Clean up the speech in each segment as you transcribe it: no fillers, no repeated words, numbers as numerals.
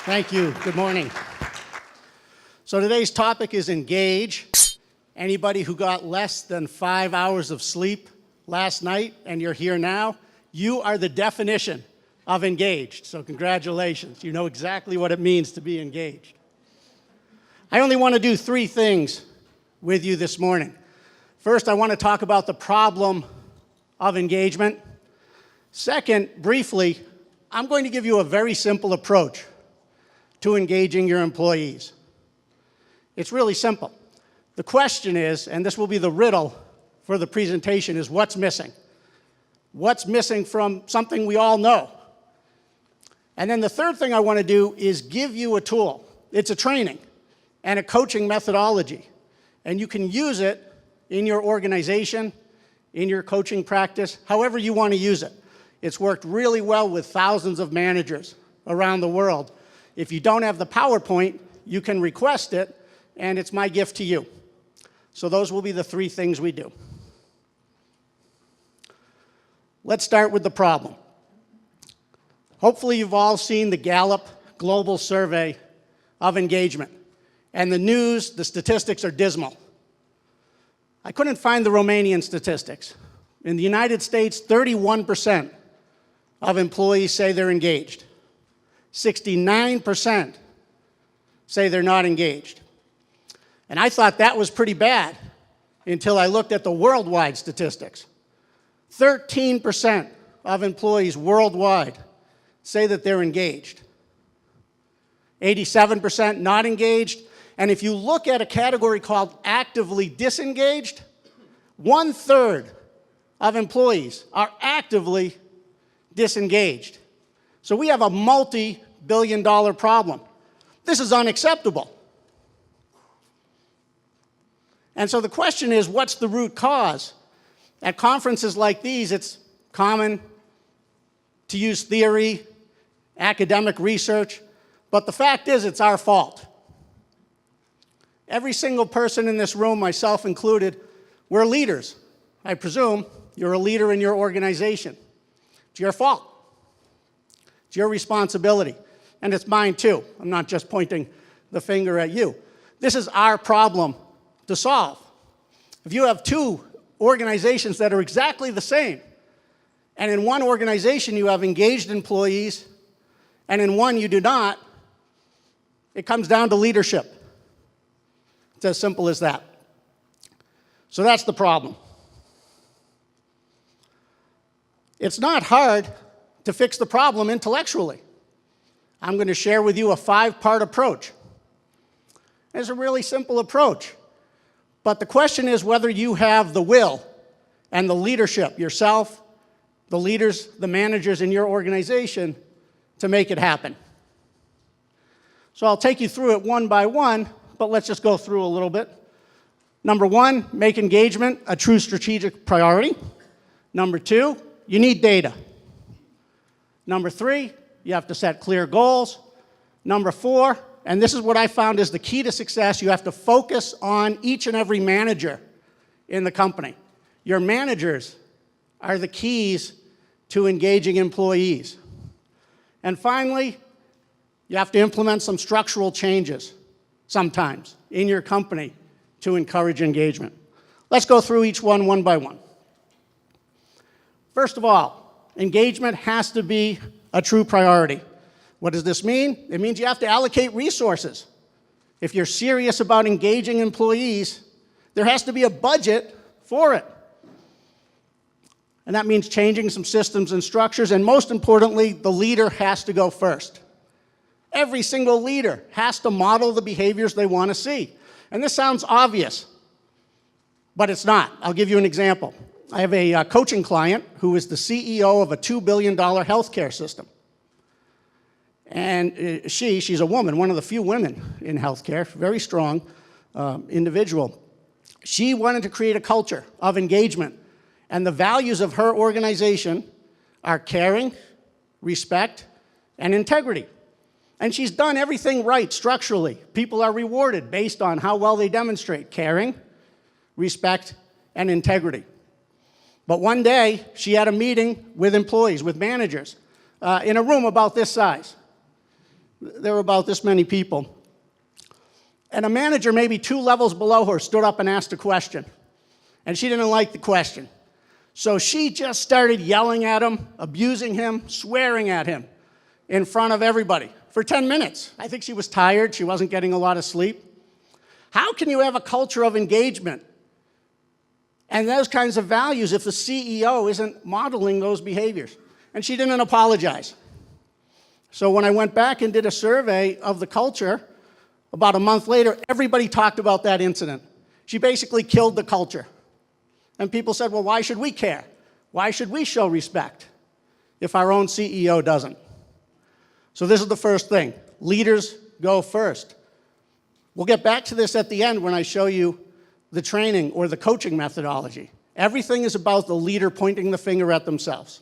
Thank you. Good morning. So today's topic is engage. Anybody who got less than 5 hours of sleep last night and you're here now, you are the definition of engaged. So congratulations. You know exactly what it means to be engaged. I only want to do three things with you this morning. First, I want to talk about the problem of engagement. Second, briefly, I'm going to give you a very simple approach to engaging your employees. It's really simple. The question is, and this will be the riddle for the presentation, is what's missing? What's missing from something we all know? And then the third thing I want to do is give you a tool. It's a training and a coaching methodology. And you can use it in your organization, in your coaching practice, however you want to use it. It's worked really well with thousands of managers around the world. If you don't have the PowerPoint, you can request it, and it's my gift to you. So those will be the three things we do. Let's start with the problem. Hopefully you've all seen the Gallup Global Survey of Engagement. And the news, the statistics are dismal. I couldn't find the Romanian statistics. In the United States, 31% of employees say they're engaged. 69% say they're not engaged. And I thought that was pretty bad until I looked at the worldwide statistics. 13% of employees worldwide say that they're engaged. 87% not engaged. And if you look at a category called actively disengaged, 1/3 of employees are actively disengaged. So we have a multi-billion-dollar problem. This is unacceptable. And so the question is, what's the root cause? At conferences like these, it's common to use theory, academic research, but the fact is it's our fault. Every single person in this room, myself included, we're leaders. I presume you're a leader in your organization. It's your fault. It's your responsibility. And it's mine too. I'm not just pointing the finger at you. This is our problem to solve. If you have two organizations that are exactly the same, and in one organization you have engaged employees, and in one you do not, it comes down to leadership. It's as simple as that. So that's the problem. It's not hard to fix the problem intellectually. I'm going to share with you a 5-part approach. It's a really simple approach. But the question is whether you have the will and the leadership, yourself, the leaders, the managers in your organization, to make it happen. So I'll take you through it one by one, but let's just go through a little bit. Number 1, make engagement a true strategic priority. Number 2, you need data. Number 3, you have to set clear goals. Number 4, and this is what I found is the key to success, you have to focus on each and every manager in the company. Your managers are the keys to engaging employees. And finally, you have to implement some structural changes sometimes in your company to encourage engagement. Let's go through each one by one. First of all, engagement has to be a true priority. What does this mean? It means you have to allocate resources. If you're serious about engaging employees, there has to be a budget for it. And that means changing some systems and structures, and most importantly, the leader has to go first. Every single leader has to model the behaviors they want to see. And this sounds obvious, but it's not. I'll give you an example. I have a coaching client who is the CEO of a $2 billion healthcare system. And she's a woman, one of the few women in healthcare, very strong individual. She wanted to create a culture of engagement. And the values of her organization are caring, respect, and integrity. And she's done everything right structurally. People are rewarded based on how well they demonstrate caring, respect, and integrity. But one day, she had a meeting with employees, with managers, in a room about this size. There were about this many people. And a manager maybe 2 levels below her stood up and asked a question. And she didn't like the question. So she just started yelling at him, abusing him, swearing at him in front of everybody for 10 minutes. I think she was tired. She wasn't getting a lot of sleep. How can you have a culture of engagement and those kinds of values if the CEO isn't modeling those behaviors? And she didn't apologize. So when I went back and did a survey of the culture, about a month later, everybody talked about that incident. She basically killed the culture. And people said, well, why should we care? Why should we show respect if our own CEO doesn't? So this is the first thing. Leaders go first. We'll get back to this at the end when I show you the training or the coaching methodology. Everything is about the leader pointing the finger at themselves.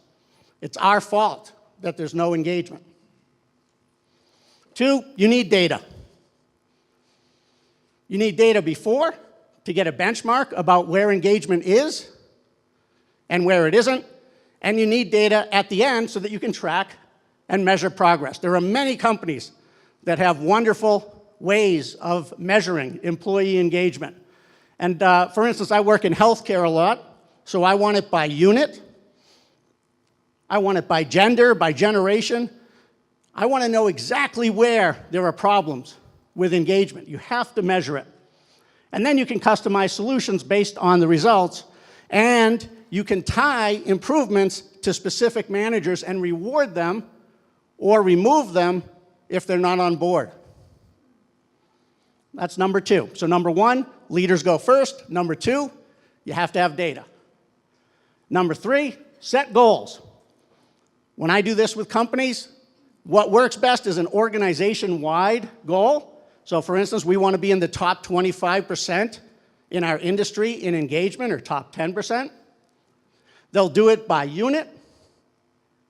It's our fault that there's no engagement. 2, you need data. You need data before to get a benchmark about where engagement is and where it isn't, and you need data at the end so that you can track and measure progress. There are many companies that have wonderful ways of measuring employee engagement. And for instance, I work in healthcare a lot, so I want it by unit. I want it by gender, by generation. I want to know exactly where there are problems with engagement. You have to measure it. And then you can customize solutions based on the results, and you can tie improvements to specific managers and reward them or remove them if they're not on board. That's number 2. So number 1, leaders go first. Number 2, you have to have data. Number 3, set goals. When I do this with companies, what works best is an organization-wide goal. So for instance, we want to be in the top 25% in our industry in engagement, or top 10%. They'll do it by unit,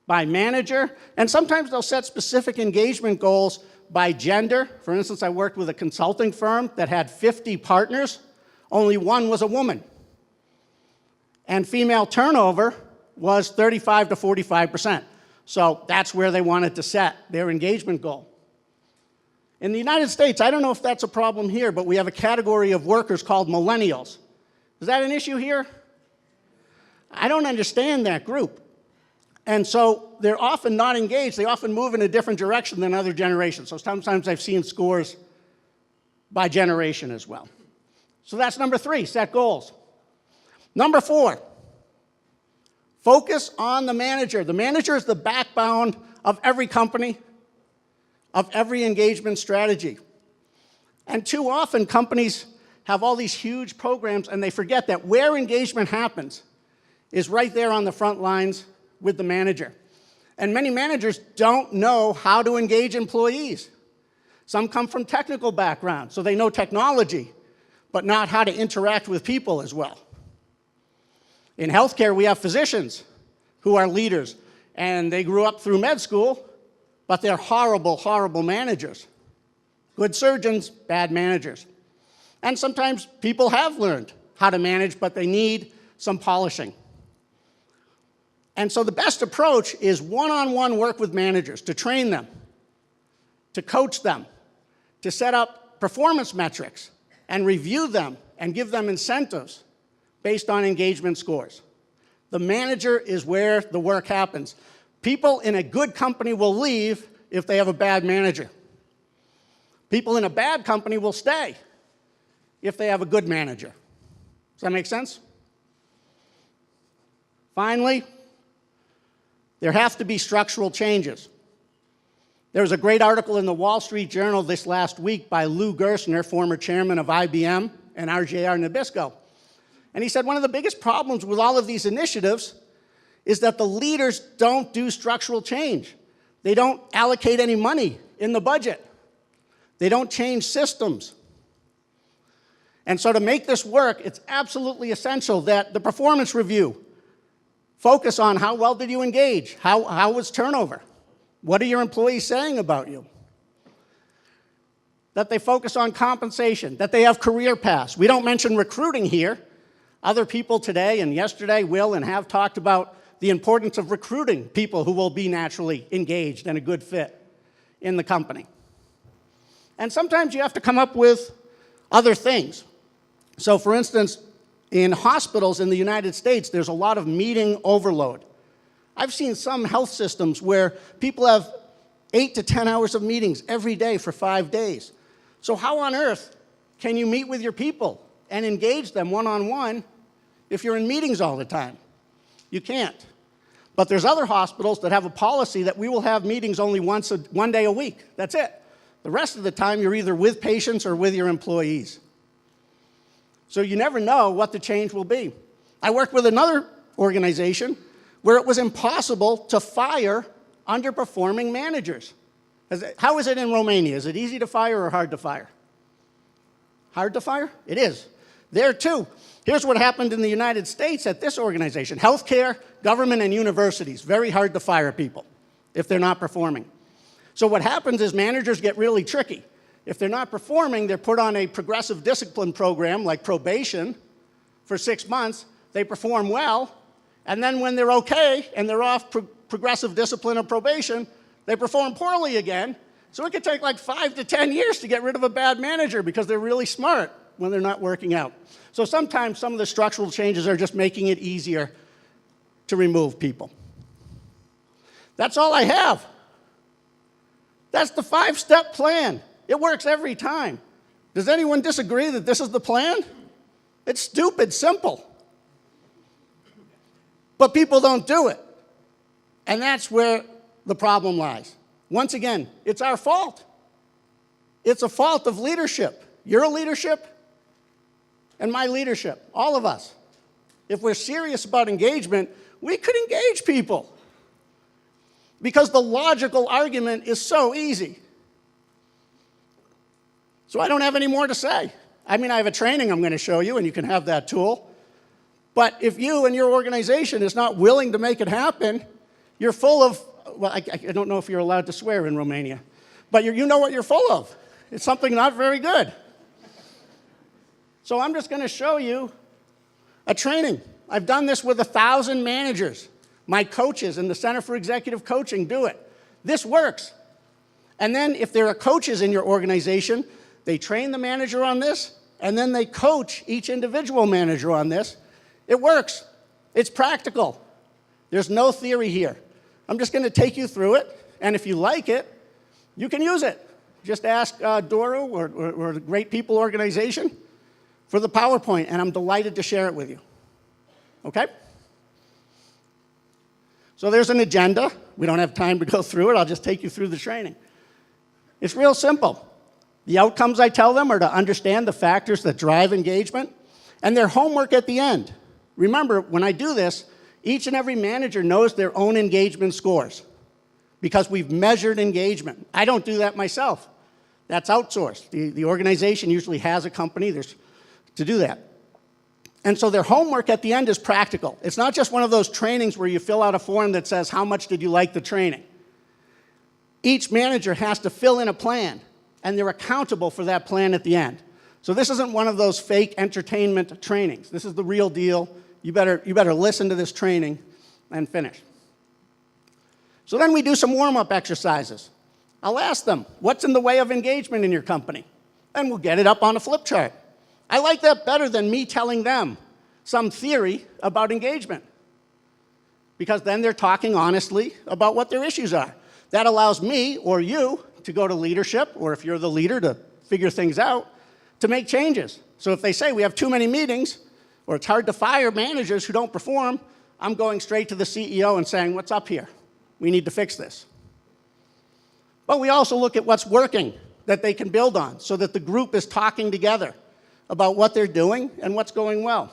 by manager, and sometimes they'll set specific engagement goals by gender. For instance, I worked with a consulting firm that had 50 partners. Only 1 was a woman. And female turnover was 35 to 45%. So that's where they wanted to set their engagement goal. In the United States, I don't know if that's a problem here, but we have a category of workers called millennials. Is that an issue here? I don't understand that group. And so they're often not engaged. They often move in a different direction than other generations. So sometimes I've seen scores by generation as well. So that's number 3, set goals. Number 4, focus on the manager. The manager is the backbone of every company, of every engagement strategy. And too often, companies have all these huge programs, and they forget that where engagement happens is right there on the front lines with the manager. And many managers don't know how to engage employees. Some come from technical backgrounds, so they know technology, but not how to interact with people as well. In healthcare, we have physicians who are leaders, and they grew up through med school, but they're horrible, horrible managers. Good surgeons, bad managers. And sometimes people have learned how to manage, but they need some polishing. And so the best approach is one-on-one work with managers to train them, to coach them, to set up performance metrics and review them and give them incentives based on engagement scores. The manager is where the work happens. People in a good company will leave if they have a bad manager. People in a bad company will stay if they have a good manager. Does that make sense? Finally, there have to be structural changes. There was a great article in the Wall Street Journal this last week by Lou Gerstner, former chairman of IBM and RJR Nabisco. And he said one of the biggest problems with all of these initiatives is that the leaders don't do structural change. They don't allocate any money in the budget. They don't change systems. And so to make this work, it's absolutely essential that the performance review focus on how well did you engage? How was turnover? What are your employees saying about you? That they focus on compensation, that they have career paths. We don't mention recruiting here. Other people today and yesterday will and have talked about the importance of recruiting people who will be naturally engaged and a good fit in the company. And sometimes you have to come up with other things. So for instance, in hospitals in the United States, there's a lot of meeting overload. I've seen some health systems where people have 8 to 10 hours of meetings every day for 5 days. So how on earth can you meet with your people and engage them one-on-one if you're in meetings all the time? You can't. But there's other hospitals that have a policy that we will have meetings only one day a week. That's it. The rest of the time, you're either with patients or with your employees. So you never know what the change will be. I worked with another organization where it was impossible to fire underperforming managers. How is it in Romania? Is it easy to fire or hard to fire? Hard to fire? It is. There too. Here's what happened in the United States at this organization. Healthcare, government, and universities. Very hard to fire people if they're not performing. So what happens is managers get really tricky. If they're not performing, they're put on a progressive discipline program like probation for 6 months. They perform well, and then when they're okay and they're off progressive discipline or probation, they perform poorly again. So it could take like 5 to 10 years to get rid of a bad manager because they're really smart when they're not working out. So sometimes some of the structural changes are just making it easier to remove people. That's all I have. That's the 5-step plan. It works every time. Does anyone disagree that this is the plan? It's stupid simple. But people don't do it. And that's where the problem lies. Once again, it's our fault. It's a fault of leadership. Your leadership and my leadership, all of us. If we're serious about engagement, we could engage people. Because the logical argument is so easy. So I don't have any more to say. I mean, I have a training I'm going to show you, and you can have that tool. But if you and your organization is not willing to make it happen, you're full of, well, I don't know if you're allowed to swear in Romania, but you know what you're full of. It's something not very good. So I'm just going to show you a training. I've done this with 1,000 managers. My coaches in the Center for Executive Coaching do it. This works. And then if there are coaches in your organization, they train the manager on this, and then they coach each individual manager on this. It works. It's practical. There's no theory here. I'm just going to take you through it, and if you like it, you can use it. Just ask Doru or the Great People Organization for the PowerPoint, and I'm delighted to share it with you. Okay? So there's an agenda. We don't have time to go through it. I'll just take you through the training. It's real simple. The outcomes I tell them are to understand the factors that drive engagement, and their homework at the end. Remember, when I do this, each and every manager knows their own engagement scores because we've measured engagement. I don't do that myself. That's outsourced. The organization usually has a company to do that. And so their homework at the end is practical. It's not just one of those trainings where you fill out a form that says, how much did you like the training? Each manager has to fill in a plan, and they're accountable for that plan at the end. So this isn't one of those fake entertainment trainings. This is the real deal. You better listen to this training and finish. So then we do some warm-up exercises. I'll ask them, what's in the way of engagement in your company? And we'll get it up on a flip chart. I like that better than me telling them some theory about engagement, because then they're talking honestly about what their issues are. That allows me or you to go to leadership, or if you're the leader, to figure things out, to make changes. So if they say we have too many meetings, or it's hard to fire managers who don't perform, I'm going straight to the CEO and saying, what's up here? We need to fix this. But we also look at what's working that they can build on so that the group is talking together about what they're doing and what's going well.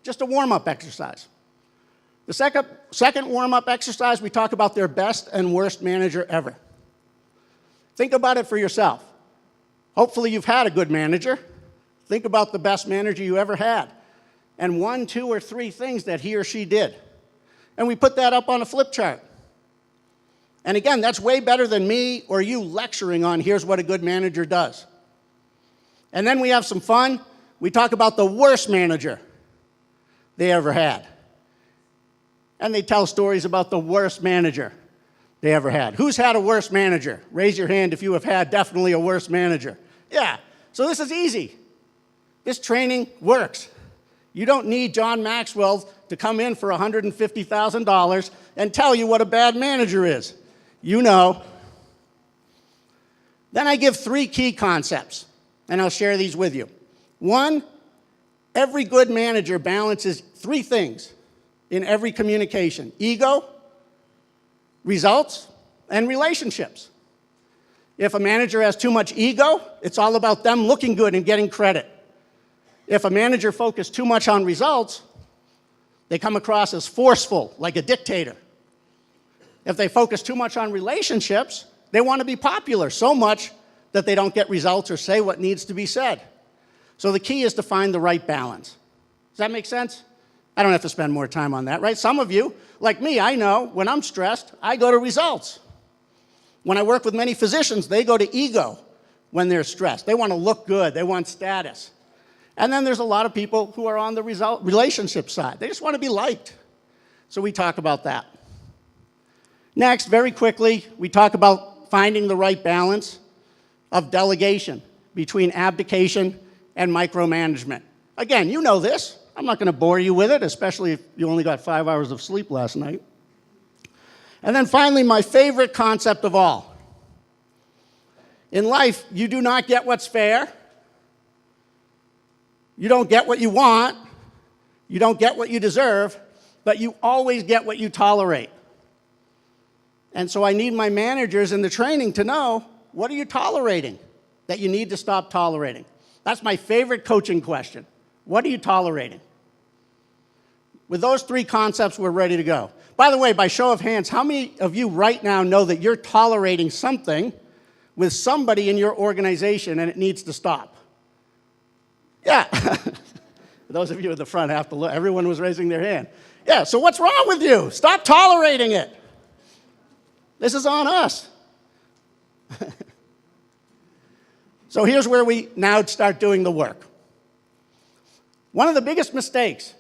Just a warm-up exercise. The second warm-up exercise, we talk about their best and worst manager ever. Think about it for yourself. Hopefully you've had a good manager. Think about the best manager you ever had, and 1, 2, or 3 things that he or she did. And we put that up on a flip chart. And again, that's way better than me or you lecturing on here's what a good manager does. And then we have some fun. We talk about the worst manager they ever had. And they tell stories about the worst manager they ever had. Who's had a worse manager? Raise your hand if you have had definitely a worse manager. Yeah, so this is easy. This training works. You don't need John Maxwell to come in for $150,000 and tell you what a bad manager is. You know. Then I give 3 key concepts, and I'll share these with you. 1, every good manager balances 3 things in every communication: ego, results, and relationships. If a manager has too much ego, it's all about them looking good and getting credit. If a manager focuses too much on results, they come across as forceful, like a dictator. If they focus too much on relationships, they want to be popular so much that they don't get results or say what needs to be said. So the key is to find the right balance. Does that make sense? I don't have to spend more time on that, right? Some of you, like me, I know when I'm stressed, I go to results. When I work with many physicians, they go to ego when they're stressed. They want to look good. They want status. And then there's a lot of people who are on the relationship side. They just want to be liked. So we talk about that. Next, very quickly, we talk about finding the right balance of delegation between abdication and micromanagement. Again, you know this. I'm not going to bore you with it, especially if you only got 5 hours of sleep last night. And then finally, my favorite concept of all. In life, you do not get what's fair. You don't get what you want. You don't get what you deserve, but you always get what you tolerate. And so I need my managers in the training to know, what are you tolerating that you need to stop tolerating? That's my favorite coaching question. What are you tolerating? With those 3 concepts, we're ready to go. By the way, by show of hands, how many of you right now know that you're tolerating something with somebody in your organization and it needs to stop? Yeah. Those of you at the front have to look. Everyone was raising their hand. Yeah, so what's wrong with you? Stop tolerating it. This is on us. So here's where we now start doing the work. One of the biggest mistakes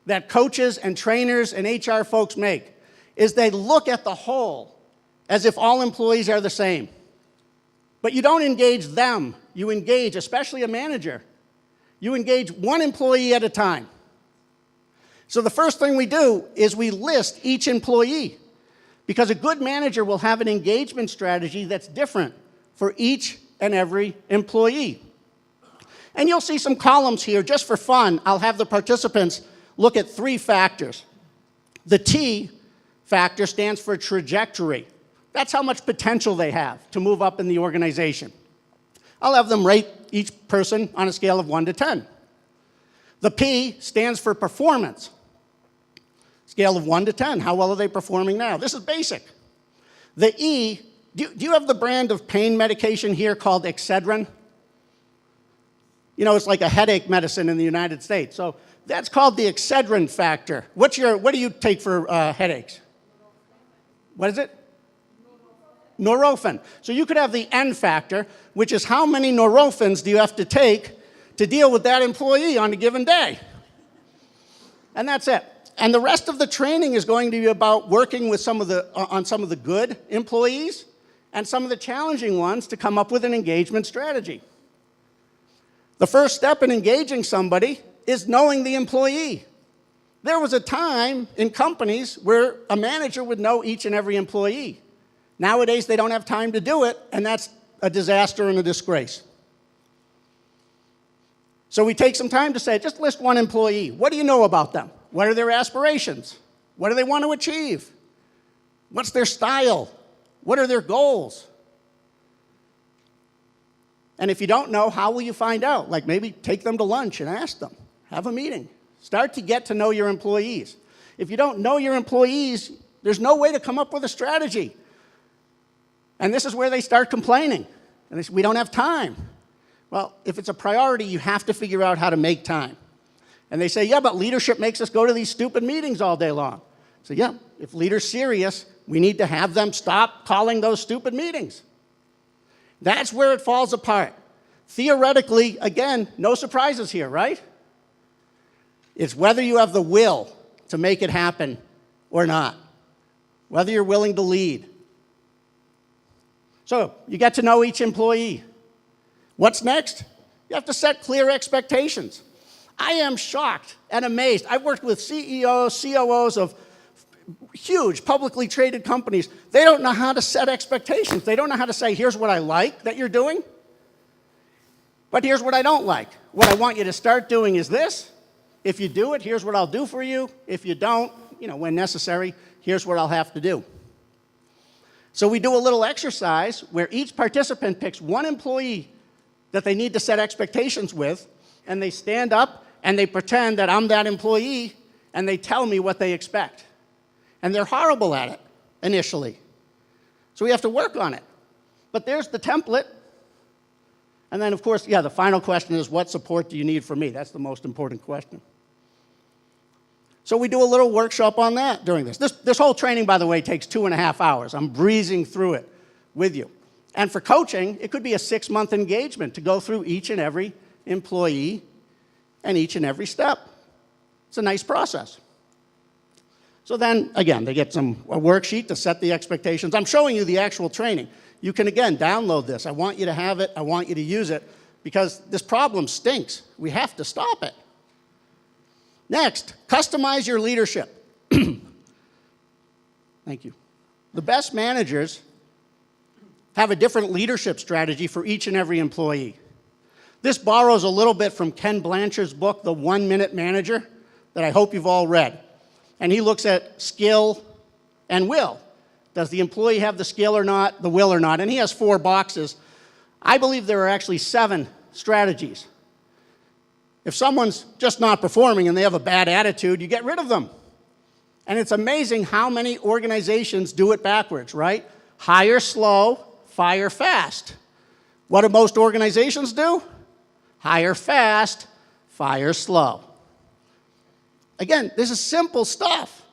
that coaches and trainers and HR folks make is they look at the whole as if all employees are the same. But you don't engage them. You engage, especially a manager, you engage one employee at a time. So the first thing we do is we list each employee, because a good manager will have an engagement strategy that's different for each and every employee. And you'll see some columns here. Just for fun, I'll have the participants look at 3 factors. The T factor stands for trajectory. That's how much potential they have to move up in the organization. I'll have them rate each person on a scale of 1 to 10. The P stands for performance. Scale of 1 to 10. How well are they performing now? This is basic. The E, do you have the brand of pain medication here called Excedrin? You know, it's like a headache medicine in the United States. So that's called the Excedrin factor. What do you take for headaches? What is it? Nurofen. So you could have the N factor, which is how many Nurofens do you have to take to deal with that employee on a given day? And that's it. And the rest of the training is going to be about working with on some of the good employees and some of the challenging ones to come up with an engagement strategy. The first step in engaging somebody is knowing the employee. There was a time in companies where a manager would know each and every employee. Nowadays, they don't have time to do it, and that's a disaster and a disgrace. So we take some time to say, just list one employee. What do you know about them? What are their aspirations? What do they want to achieve? What's their style? What are their goals? And if you don't know, how will you find out? Like maybe take them to lunch and ask them. Have a meeting. Start to get to know your employees. If you don't know your employees, there's no way to come up with a strategy. And this is where they start complaining. And they say, we don't have time. Well, if it's a priority, you have to figure out how to make time. And they say, yeah, but leadership makes us go to these stupid meetings all day long. So yeah, if leaders serious, we need to have them stop calling those stupid meetings. That's where it falls apart. Theoretically, again, no surprises here, right? It's whether you have the will to make it happen or not. Whether you're willing to lead. So you get to know each employee. What's next? You have to set clear expectations. I am shocked and amazed. I've worked with CEOs, COOs of huge publicly traded companies. They don't know how to set expectations. They don't know how to say, here's what I like that you're doing, but here's what I don't like. What I want you to start doing is this. If you do it, here's what I'll do for you. If you don't, when necessary, here's what I'll have to do. So we do a little exercise where each participant picks one employee that they need to set expectations with, and they stand up and they pretend that I'm that employee, and they tell me what they expect. And they're horrible at it initially. So we have to work on it. But there's the template. And then, of course, the final question is, what support do you need from me? That's the most important question. So we do a little workshop on that during this. This whole training, by the way, takes 2.5 hours. I'm breezing through it with you. And for coaching, it could be a 6-month engagement to go through each and every employee and each and every step. It's a nice process. So then, again, they get a worksheet to set the expectations. I'm showing you the actual training. You can, again, download this. I want you to have it. I want you to use it because this problem stinks. We have to stop it. Next, customize your leadership. Thank you. The best managers have a different leadership strategy for each and every employee. This borrows a little bit from Ken Blanchard's book, The 1-Minute Manager, that I hope you've all read. And he looks at skill and will. Does the employee have the skill or not, the will or not? And he has 4 boxes. I believe there are actually 7 strategies. If someone's just not performing and they have a bad attitude, you get rid of them. And it's amazing how many organizations do it backwards, right? Hire slow, fire fast. What do most organizations do? Hire fast, fire slow. Again, this is simple stuff.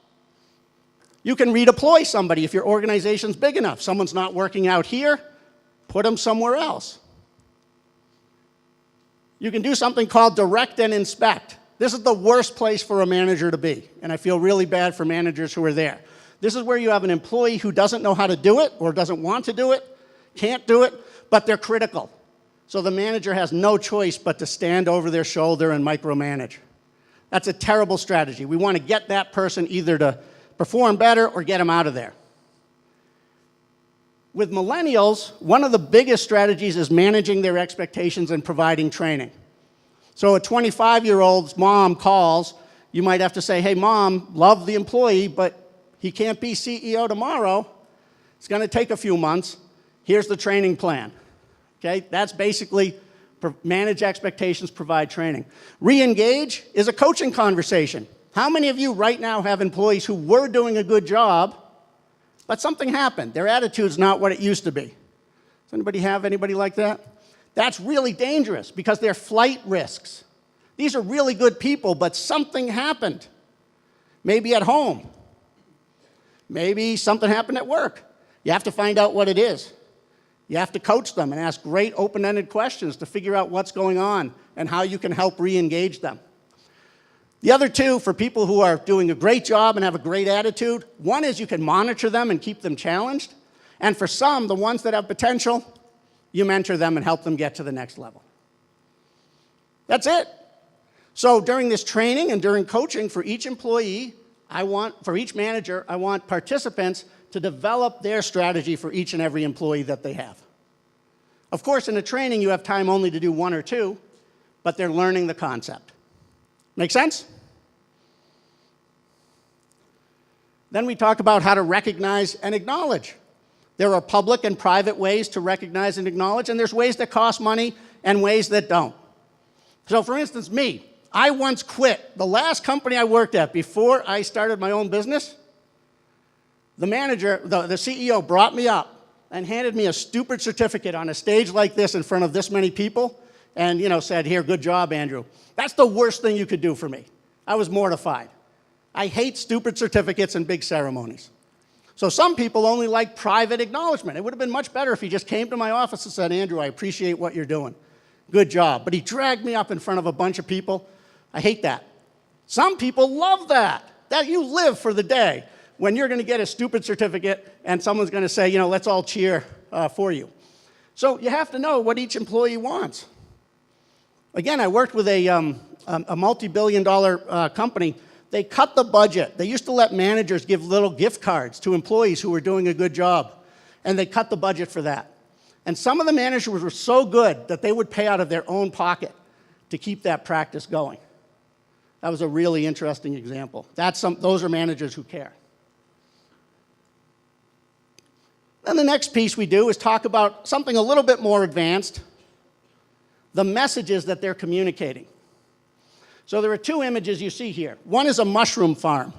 You can redeploy somebody if your organization's big enough. Someone's not working out here, put them somewhere else. You can do something called direct and inspect. This is the worst place for a manager to be, and I feel really bad for managers who are there. This is where you have an employee who doesn't know how to do it or doesn't want to do it, can't do it, but they're critical. So the manager has no choice but to stand over their shoulder and micromanage. That's a terrible strategy. We want to get that person either to perform better or get them out of there. With millennials, one of the biggest strategies is managing their expectations and providing training. So a 25-year-old's mom calls, you might have to say, hey, mom, love the employee, but he can't be CEO tomorrow. It's going to take a few months. Here's the training plan. Okay, that's basically manage expectations, provide training. Re-engage is a coaching conversation. How many of you right now have employees who were doing a good job, but something happened? Their attitude's not what it used to be. Does anybody have anybody like that? That's really dangerous because they're flight risks. These are really good people, but something happened. Maybe at home. Maybe something happened at work. You have to find out what it is. You have to coach them and ask great open-ended questions to figure out what's going on and how you can help re-engage them. The other two, for people who are doing a great job and have a great attitude, one is you can monitor them and keep them challenged. And for some, the ones that have potential, you mentor them and help them get to the next level. That's it. So during this training and during coaching for each employee, for each manager, I want participants to develop their strategy for each and every employee that they have. Of course, in a training, you have time only to do 1 or 2, but they're learning the concept. Make sense? Then we talk about how to recognize and acknowledge. There are public and private ways to recognize and acknowledge, and there's ways that cost money and ways that don't. So for instance, me, I once quit. The last company I worked at before I started my own business, the manager, the CEO brought me up and handed me a stupid certificate on a stage like this in front of this many people and, said, here, good job, Andrew. That's the worst thing you could do for me. I was mortified. I hate stupid certificates and big ceremonies. So some people only like private acknowledgement. It would have been much better if he just came to my office and said, Andrew, I appreciate what you're doing. Good job. But he dragged me up in front of a bunch of people. I hate that. Some people love that. That you live for the day when you're going to get a stupid certificate and someone's going to say, let's all cheer for you. So you have to know what each employee wants. Again, I worked with a multi-billion-dollar company. They cut the budget. They used to let managers give little gift cards to employees who were doing a good job, and they cut the budget for that. And some of the managers were so good that they would pay out of their own pocket to keep that practice going. That was a really interesting example. Those are managers who care. Then the next piece we do is talk about something a little bit more advanced, the messages that they're communicating. So there are two images you see here. One is a mushroom farm.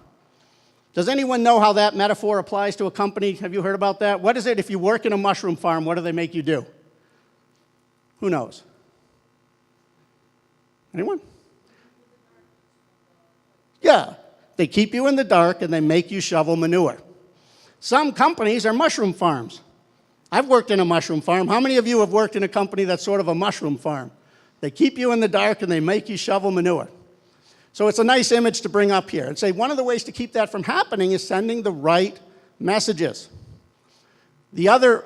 Does anyone know how that metaphor applies to a company? Have you heard about that? What is it if you work in a mushroom farm, what do they make you do? Who knows? Anyone? Yeah, they keep you in the dark and they make you shovel manure. Some companies are mushroom farms. I've worked in a mushroom farm. How many of you have worked in a company that's sort of a mushroom farm? They keep you in the dark and they make you shovel manure. So it's a nice image to bring up here and say one of the ways to keep that from happening is sending the right messages. The other,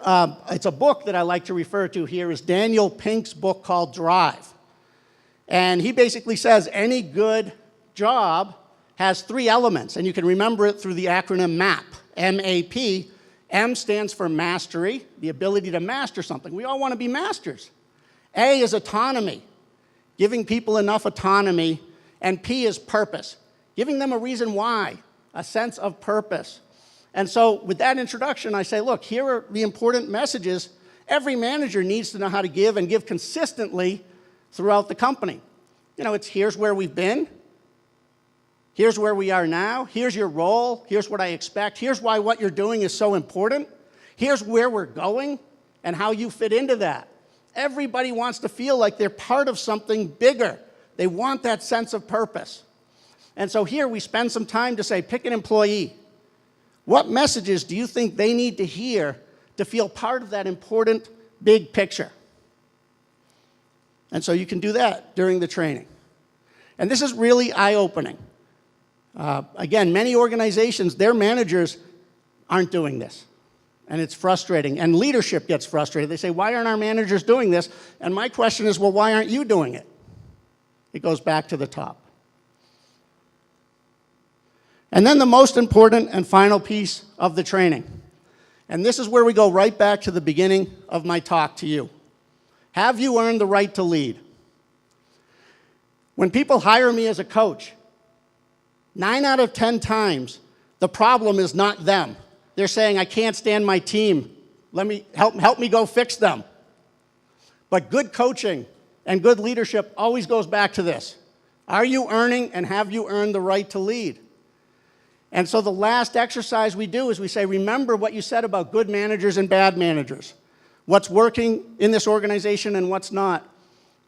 it's a book that I like to refer to here, is Daniel Pink's book called Drive. And he basically says any good job has three elements, and you can remember it through the acronym MAP, M-A-P. M stands for mastery, the ability to master something. We all want to be masters. A is autonomy, giving people enough autonomy, and P is purpose, giving them a reason why, a sense of purpose. And so with that introduction, I say, look, here are the important messages every manager needs to know how to give and give consistently throughout the company. You know, it's here's where we've been, here's where we are now, here's your role, here's what I expect, here's why what you're doing is so important, here's where we're going and how you fit into that. Everybody wants to feel like they're part of something bigger. They want that sense of purpose. And so here we spend some time to say, pick an employee. What messages do you think they need to hear to feel part of that important big picture? And so you can do that during the training. And this is really eye-opening. Again, many organizations, their managers aren't doing this. And it's frustrating. And leadership gets frustrated. They say, why aren't our managers doing this? And my question is, well, why aren't you doing it? It goes back to the top. And then the most important and final piece of the training. And this is where we go right back to the beginning of my talk to you. Have you earned the right to lead? When people hire me as a coach, 9 out of 10 times, the problem is not them. They're saying, I can't stand my team. Help me go fix them. But good coaching and good leadership always goes back to this. Are you earning and have you earned the right to lead? And so the last exercise we do is we say, remember what you said about good managers and bad managers. What's working in this organization and what's not.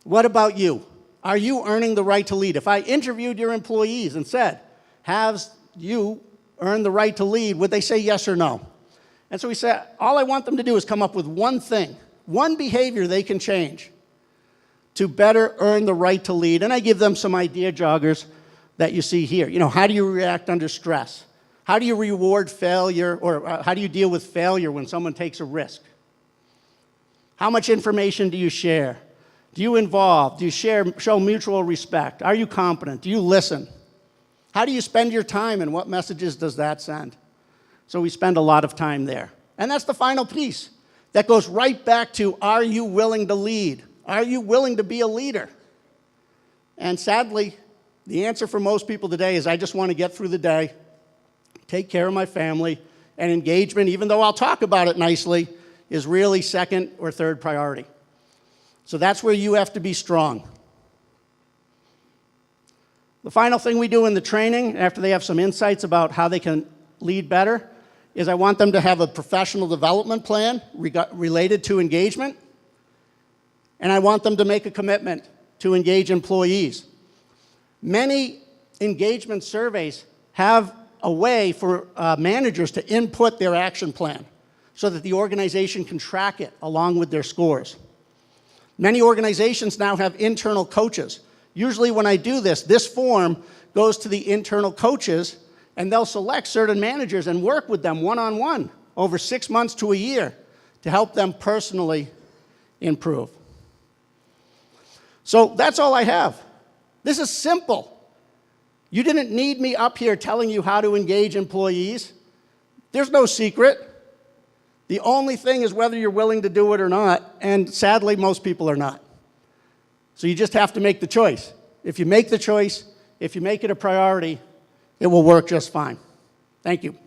What about you? Are you earning the right to lead? If I interviewed your employees and said, have you earned the right to lead, would they say yes or no? And so we said, all I want them to do is come up with one thing, one behavior they can change to better earn the right to lead. And I give them some idea joggers that you see here. You know, how do you react under stress? How do you reward failure, or how do you deal with failure when someone takes a risk? How much information do you share? Do you involve? Do you show mutual respect? Are you competent? Do you listen? How do you spend your time, and what messages does that send? So we spend a lot of time there. And that's the final piece that goes right back to, are you willing to lead? Are you willing to be a leader? And sadly, the answer for most people today is, I just want to get through the day, take care of my family, and engagement, even though I'll talk about it nicely, is really second or third priority. So that's where you have to be strong. The final thing we do in the training, after they have some insights about how they can lead better, is I want them to have a professional development plan related to engagement, and I want them to make a commitment to engage employees. Many engagement surveys have a way for managers to input their action plan so that the organization can track it along with their scores. Many organizations now have internal coaches. Usually when I do this, this form goes to the internal coaches, and they'll select certain managers and work with them one-on-one over 6 months to a year to help them personally improve. So that's all I have. This is simple. You didn't need me up here telling you how to engage employees. There's no secret. The only thing is whether you're willing to do it or not, and sadly, most people are not. So you just have to make the choice. If you make the choice, if you make it a priority, it will work just fine. Thank you.